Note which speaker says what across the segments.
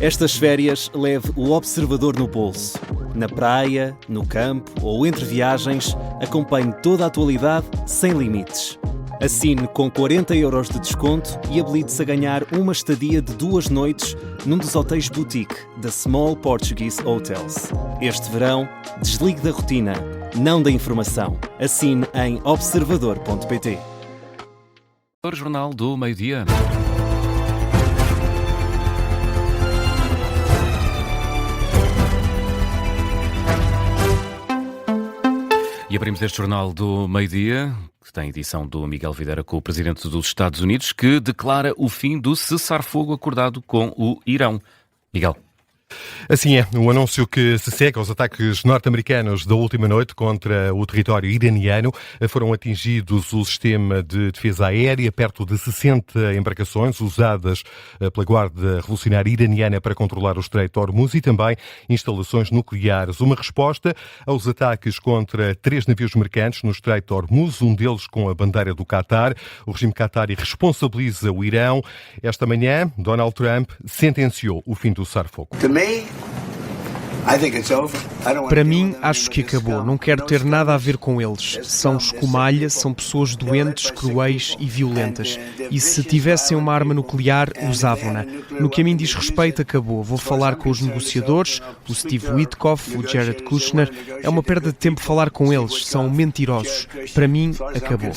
Speaker 1: Estas férias leve o observador no bolso. Na praia, no campo ou entre viagens, acompanhe toda a atualidade sem limites. Assine com 40€ de desconto e habilite-se a ganhar uma estadia de 2 noites num dos hotéis boutique da Small Portuguese Hotels. Este verão, desligue da rotina, não da informação. Assine em observador.pt.
Speaker 2: Jornal do Meio-Dia. E abrimos este Jornal do Meio-Dia, que tem edição do Miguel Videira, com o Presidente dos Estados Unidos, que declara o fim do cessar-fogo acordado com o Irão. Miguel.
Speaker 3: Assim é, um anúncio que se segue aos ataques norte-americanos da última noite contra o território iraniano. Foram atingidos o sistema de defesa aérea, perto de 60 embarcações usadas pela Guarda Revolucionária Iraniana para controlar o Estreito de Hormuz e também instalações nucleares. Uma resposta aos ataques contra 3 navios mercantes no Estreito de Hormuz, um deles com a bandeira do Qatar. O regime qatari responsabiliza o Irão. Esta manhã, Donald Trump sentenciou o fim do cessar-fogo.
Speaker 4: Para mim, acho que acabou. Não quero ter nada a ver com eles. São escumalha, são pessoas doentes, cruéis e violentas. E se tivessem uma arma nuclear, usavam-na. No que a mim diz respeito, acabou. Vou falar com os negociadores, o Steve Witkoff, o Jared Kushner. É uma perda de tempo falar com eles. São mentirosos. Para mim, acabou.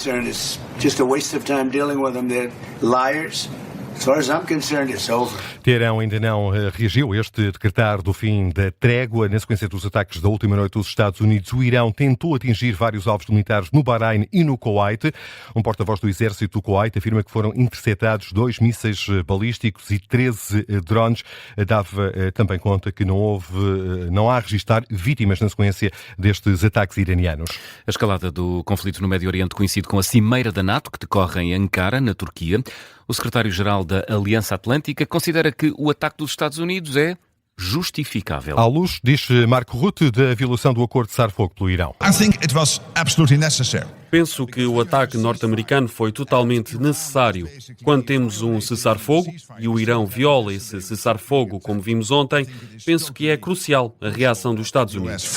Speaker 3: Teherão ainda não reagiu a este decretar do fim da trégua. Na sequência dos ataques da última noite dos Estados Unidos, o Irão tentou atingir vários alvos militares no Bahrein e no Kuwait. Um porta-voz do exército do Kuwait afirma que foram interceptados 2 mísseis balísticos e 13 drones. Dava também conta que não há a registrar vítimas na sequência destes ataques iranianos.
Speaker 2: A escalada do conflito no Médio Oriente coincide com a cimeira da NATO, que decorre em Ankara, na Turquia. O secretário-geral da Aliança Atlântica considera que o ataque dos Estados Unidos é justificável.
Speaker 3: À luz, diz Marco Rutte, da violação do acordo de cessar-fogo pelo Irão.
Speaker 5: Penso que o ataque norte-americano foi totalmente necessário. Quando temos um cessar-fogo e o Irão viola esse cessar-fogo, como vimos ontem, penso que é crucial a reação dos Estados Unidos.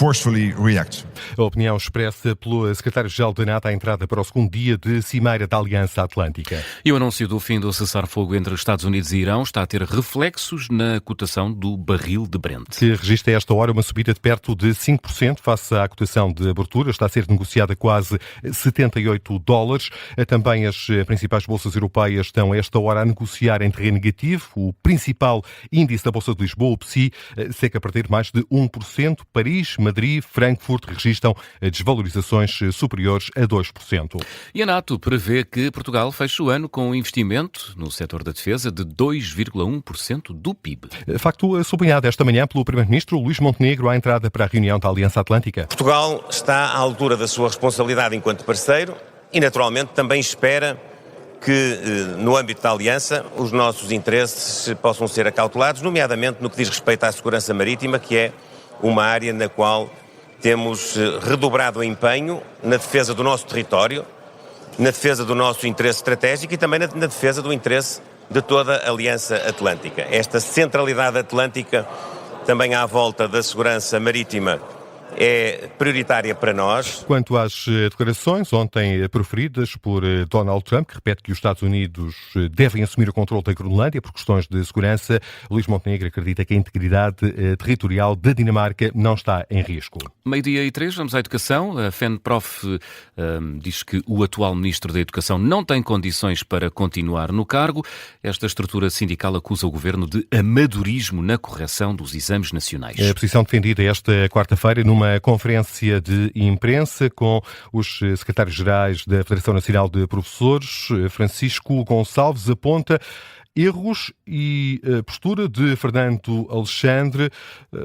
Speaker 3: A opinião expressa pelo secretário-geral da NATO à entrada para o segundo dia de cimeira da Aliança Atlântica.
Speaker 2: E o anúncio do fim do cessar-fogo entre Estados Unidos e Irão está a ter reflexos na cotação do barril de Brent,
Speaker 3: que registra a esta hora uma subida de perto de 5% face à cotação de abertura. Está a ser negociada quase $78. Também as principais bolsas europeias estão a esta hora a negociar em terreno negativo. O principal índice da Bolsa de Lisboa, o PSI, segue a perder mais de 1%. Paris, Madrid, Frankfurt registram desvalorizações superiores a 2%.
Speaker 2: E a NATO prevê que Portugal feche o ano com um investimento no setor da defesa de 2,1% do PIB.
Speaker 3: Facto sublinhado esta manhã pelo Primeiro-Ministro Luís Montenegro à entrada para a reunião da Aliança Atlântica.
Speaker 6: Portugal está à altura da sua responsabilidade enquanto parceiro e, naturalmente, também espera que, no âmbito da Aliança, os nossos interesses possam ser acautelados, nomeadamente no que diz respeito à segurança marítima, que é uma área na qual temos redobrado o empenho na defesa do nosso território, na defesa do nosso interesse estratégico e também na defesa do interesse de toda a Aliança Atlântica. Esta centralidade atlântica, também à volta da segurança marítima, é prioritária para nós.
Speaker 3: Quanto às declarações ontem proferidas por Donald Trump, que repete que os Estados Unidos devem assumir o controle da Groenlândia por questões de segurança, Luís Montenegro acredita que a integridade territorial da Dinamarca não está em risco.
Speaker 2: 12:03, vamos à educação. A FENPROF diz que o atual Ministro da Educação não tem condições para continuar no cargo. Esta estrutura sindical acusa o Governo de amadorismo na correção dos exames nacionais.
Speaker 3: A posição defendida esta quarta-feira numa conferência de imprensa com os secretários-gerais da Federação Nacional de Professores. Francisco Gonçalves aponta erros e postura de Fernando Alexandre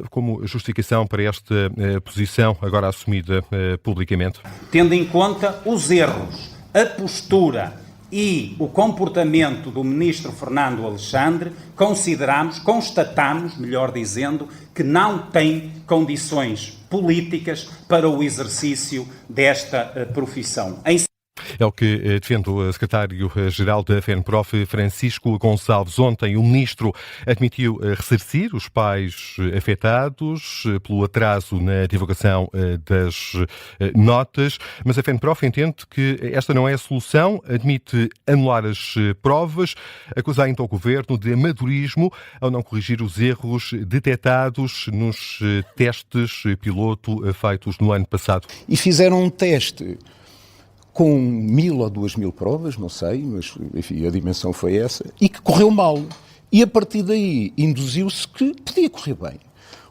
Speaker 3: como justificação para esta posição agora assumida publicamente.
Speaker 7: Tendo em conta os erros, a postura e o comportamento do ministro Fernando Alexandre, constatamos, melhor dizendo, que não tem condições políticas para o exercício desta profissão.
Speaker 3: É o que defende o secretário-geral da FENPROF, Francisco Gonçalves. Ontem o ministro admitiu ressarcir os pais afetados pelo atraso na divulgação das notas, mas a FENPROF entende que esta não é a solução, admite anular as provas, acusa ainda o governo de amadorismo ao não corrigir os erros detectados nos testes piloto feitos no ano passado.
Speaker 8: E fizeram um teste com 1.000 ou 2.000 provas, não sei, mas enfim, a dimensão foi essa, e que correu mal. E a partir daí induziu-se que podia correr bem.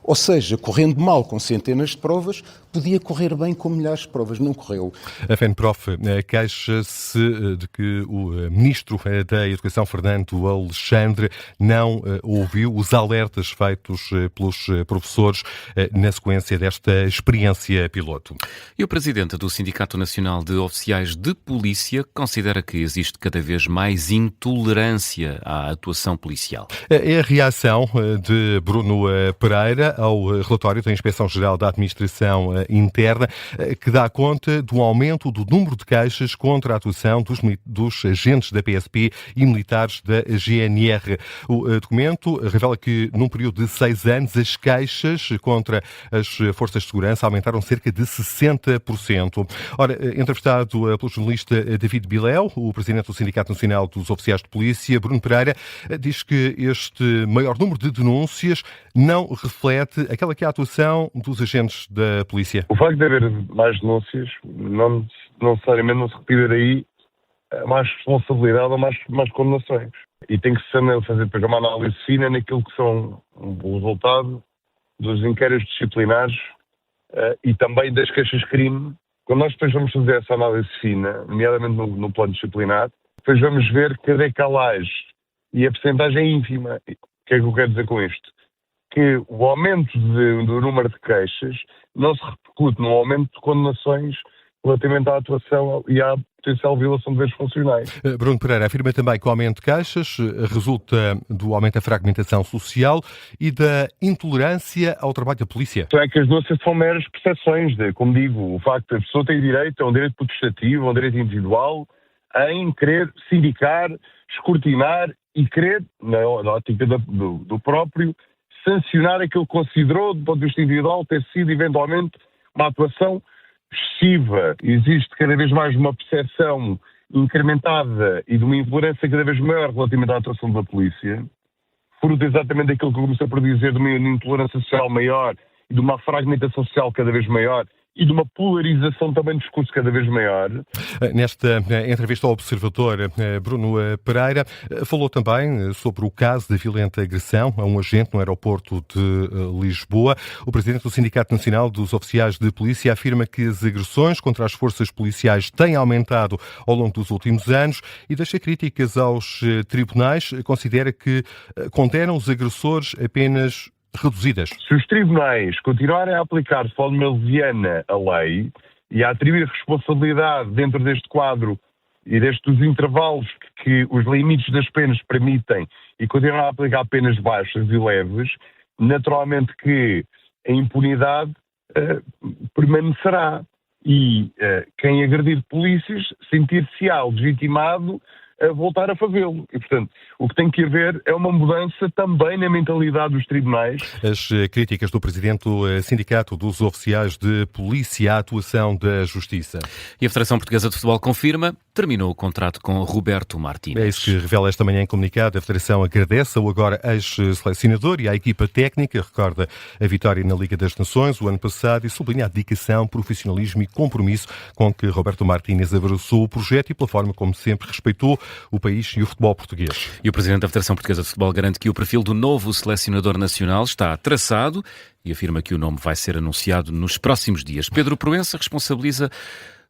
Speaker 8: Ou seja, correndo mal com centenas de provas, podia correr bem com milhares de provas. Não correu.
Speaker 3: A FENPROF queixa-se de que o Ministro da Educação, Fernando Alexandre, não ouviu os alertas feitos pelos professores na sequência desta experiência piloto.
Speaker 2: E o Presidente do Sindicato Nacional de Oficiais de Polícia considera que existe cada vez mais intolerância à atuação policial.
Speaker 3: É a reação de Bruno Pereira ao relatório da Inspeção-Geral da Administração Interna, que dá conta do aumento do número de queixas contra a atuação dos agentes da PSP e militares da GNR. O documento revela que, num período de 6 anos, as queixas contra as forças de segurança aumentaram cerca de 60%. Ora, entrevistado pelo jornalista David Biléu, o presidente do Sindicato Nacional dos Oficiais de Polícia, Bruno Pereira, diz que este maior número de denúncias não reflete aquela que é a atuação dos agentes da polícia.
Speaker 9: O facto de haver mais denúncias não necessariamente não se retira aí mais responsabilidade ou mais condenações. E tem que se fazer depois uma análise fina naquilo que são o resultado dos inquéritos disciplinares e também das queixas-crime. Quando nós depois vamos fazer essa análise fina, nomeadamente no plano disciplinar, depois vamos ver que a decalagem e a percentagem é ínfima. O que é que eu quero dizer com isto? Que o aumento do número de queixas não se repercute no aumento de condenações relativamente à atuação e à potencial violação de deveres funcionais.
Speaker 3: Bruno Pereira afirma também que o aumento de queixas resulta do aumento da fragmentação social e da intolerância ao trabalho da polícia.
Speaker 9: É que as denúncias são meras percepções como digo, o facto de a pessoa ter direito, é um direito protestativo, é um direito individual, em querer sindicar, escrutinar e querer, na ótica do próprio, sancionar aquilo que considerou, do ponto de vista individual, ter sido eventualmente uma atuação excessiva. Existe cada vez mais uma percepção incrementada e de uma intolerância cada vez maior relativamente à atuação da polícia, fruto exatamente daquilo que eu comecei por dizer, de uma intolerância social maior e de uma fragmentação social cada vez maior e de uma polarização também do discurso cada vez maior.
Speaker 3: Nesta entrevista ao Observador, Bruno Pereira falou também sobre o caso de violenta agressão a um agente no aeroporto de Lisboa. O presidente do Sindicato Nacional dos Oficiais de Polícia afirma que as agressões contra as forças policiais têm aumentado ao longo dos últimos anos e deixa críticas aos tribunais. Considera que condenam os agressores apenas reduzidas.
Speaker 9: Se os tribunais continuarem a aplicar de forma leviana a lei e a atribuir responsabilidade dentro deste quadro e destes intervalos que os limites das penas permitem e continuarem a aplicar penas baixas e leves, naturalmente que a impunidade permanecerá e quem agredir polícias sentir-se-á legitimado a voltar a fazê-lo. E, portanto, o que tem que haver é uma mudança também na mentalidade dos tribunais.
Speaker 3: As críticas do presidente do Sindicato dos Oficiais de Polícia à atuação da Justiça.
Speaker 2: E a Federação Portuguesa de Futebol confirma, terminou o contrato com Roberto Martínez.
Speaker 3: É isso que revela esta manhã em comunicado. A Federação agradece ao agora ex-selecionador e à equipa técnica, recorda a vitória na Liga das Nações o ano passado e sublinha a dedicação, profissionalismo e compromisso com que Roberto Martínez abraçou o projeto e pela forma como sempre respeitou o país e o futebol português.
Speaker 2: E o Presidente da Federação Portuguesa de Futebol garante que o perfil do novo selecionador nacional está traçado e afirma que o nome vai ser anunciado nos próximos dias. Pedro Proença responsabiliza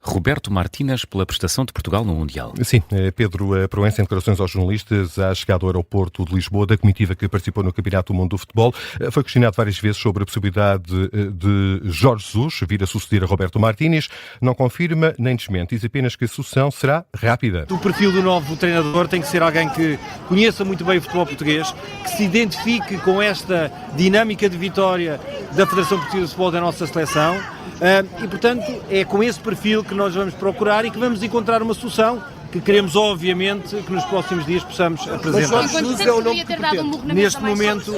Speaker 2: Roberto Martínez pela prestação de Portugal no Mundial.
Speaker 3: Sim, Pedro Proença, em declarações aos jornalistas à chegada ao aeroporto de Lisboa da comitiva que participou no Campeonato do Mundo do Futebol, foi questionado várias vezes sobre a possibilidade de Jorge Jesus vir a suceder a Roberto Martínez. Não confirma nem desmente, diz apenas que a sucessão será rápida.
Speaker 10: O perfil do novo treinador tem que ser alguém que conheça muito bem o futebol português, que se identifique com esta dinâmica de vitória da Federação Portuguesa de Futebol da nossa seleção e, portanto, é com esse perfil que nós vamos procurar e que vamos encontrar uma solução que queremos, obviamente, que nos próximos dias possamos apresentar.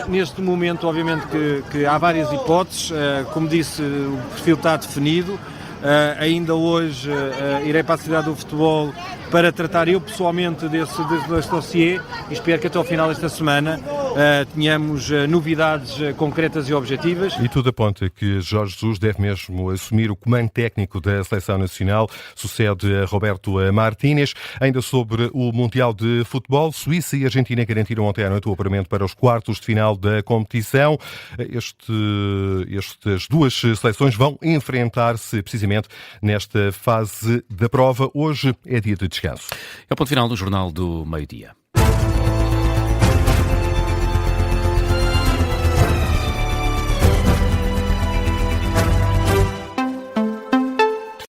Speaker 10: Neste momento, obviamente, que há várias hipóteses. Como disse, o perfil está definido. Ainda hoje irei para a Cidade do Futebol para tratar eu pessoalmente desse dossiê e espero que até ao final desta semana tenhamos novidades concretas e objetivas.
Speaker 3: E tudo aponta que Jorge Jesus deve mesmo assumir o comando técnico da Seleção Nacional, sucede a Roberto Martínez. Ainda sobre o Mundial de Futebol, Suíça e Argentina garantiram ontem à noite o apuramento para os quartos de final da competição. Estas duas seleções vão enfrentar-se precisamente nesta fase da prova. Hoje é dia de descanso.
Speaker 2: É o ponto final do Jornal do Meio-Dia.